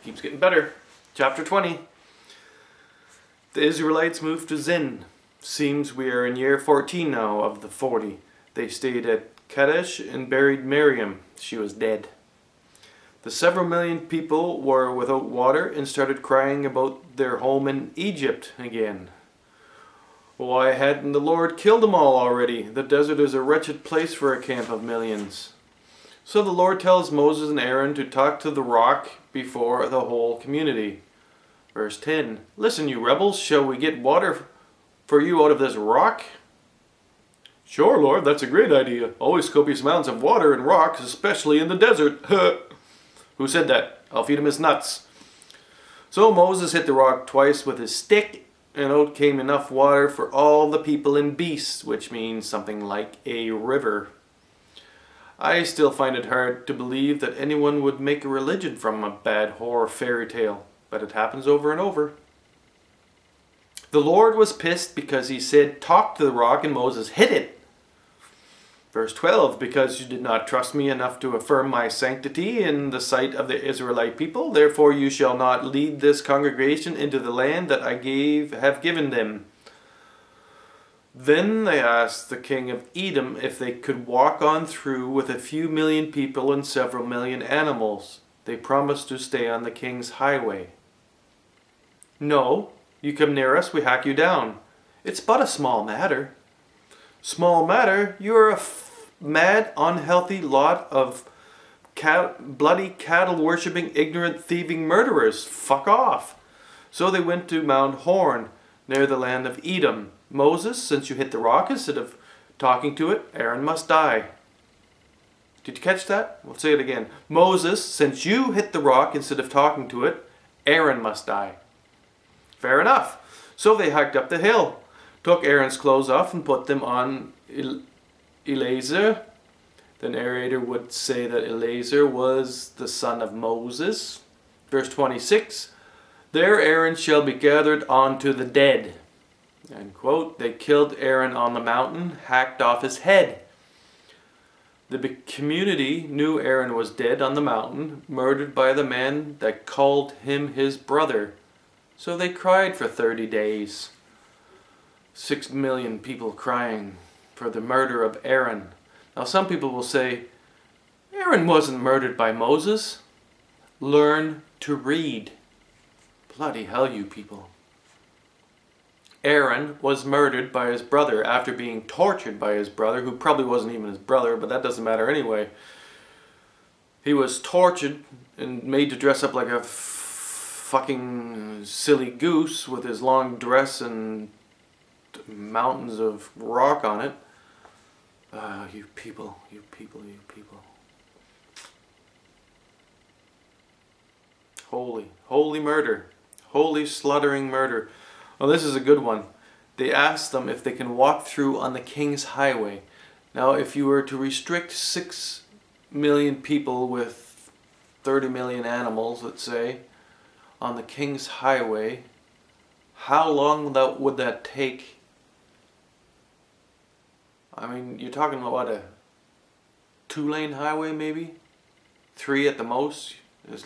Keeps getting better. Chapter 20. The Israelites moved to Zin. Seems we are in year 14 now of the 40. They stayed at Kadesh and buried Miriam. She was dead. The several million people were without water and started crying about their home in Egypt again. Why hadn't the Lord killed them all already? The desert is a wretched place for a camp of millions. So the Lord tells Moses and Aaron to talk to the rock before the whole community. Verse 10. Listen, you rebels, shall we get water for you out of this rock? Sure, Lord, that's a great idea. Always copious amounts of water and rocks, especially in the desert. Who said that? I'll feed him his nuts. So Moses hit the rock twice with his stick, and out came enough water for all the people and beasts, which means something like a river. I still find it hard to believe that anyone would make a religion from a bad horror fairy tale, but it happens over and over. The Lord was pissed because he said, talk to the rock, and Moses hit it. Verse 12, because you did not trust me enough to affirm my sanctity in the sight of the Israelite people, therefore you shall not lead this congregation into the land that I have given them. Then they asked the king of Edom if they could walk on through with a few million people and several million animals. They promised to stay on the king's highway. No, you come near us, we hack you down. It's but a small matter. Small matter? You are a mad, unhealthy lot of bloody cattle-worshipping, ignorant, thieving murderers. Fuck off. So they went to Mount Horn, near the land of Edom. Moses, since you hit the rock, instead of talking to it, Aaron must die. Did you catch that? We'll say it again. Moses, since you hit the rock instead of talking to it, Aaron must die. Fair enough. So they hiked up the hill, took Aaron's clothes off and put them on Eleazar. The narrator would say that Eleazar was the son of Moses. Verse 26, there Aaron shall be gathered unto the dead. End quote. They killed Aaron on the mountain, hacked off his head. The community knew Aaron was dead on the mountain, murdered by the man that called him his brother. So they cried for 30 days. 6 million people crying for the murder of Aaron. Now some people will say, Aaron wasn't murdered by Moses. Learn to read. Bloody hell, you people. Aaron was murdered by his brother after being tortured by his brother, who probably wasn't even his brother, but that doesn't matter anyway. He was tortured and made to dress up like a fucking silly goose with his long dress and mountains of rock on it. You people, you people, you people. Holy murder. Holy slaughtering murder. Well, this is a good one. They asked them if they can walk through on the king's highway. Now, if you were to restrict 6 million people with 30 million animals, let's say, on the king's highway, how long would that take? I mean, you're talking about what, a 2-lane highway maybe? 3 at the most?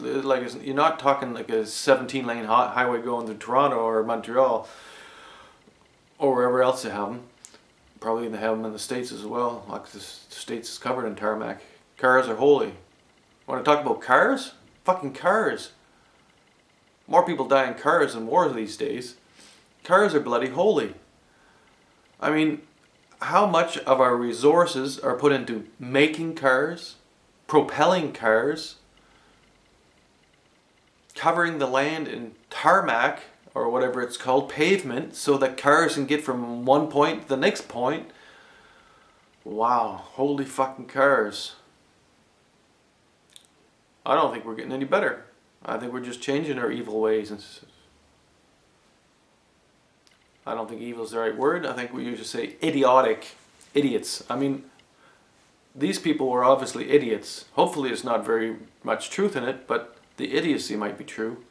You're not talking like a 17-lane highway going to Toronto or Montreal or wherever else they have them. Probably they have them in the States as well. Like the States is covered in tarmac. Cars are holy. Want to talk about cars? Fucking cars. More people die in cars than wars these days. Cars are bloody holy. I mean, how much of our resources are put into making cars, propelling cars, covering the land in tarmac, or whatever it's called, pavement, so that cars can get from one point to the next point. Wow, holy fucking cars. I don't think we're getting any better. I think we're just changing our evil ways. I don't think evil is the right word. I think we usually say idiotic. Idiots. I mean, these people were obviously idiots. Hopefully there's not very much truth in it, but the idiocy might be true.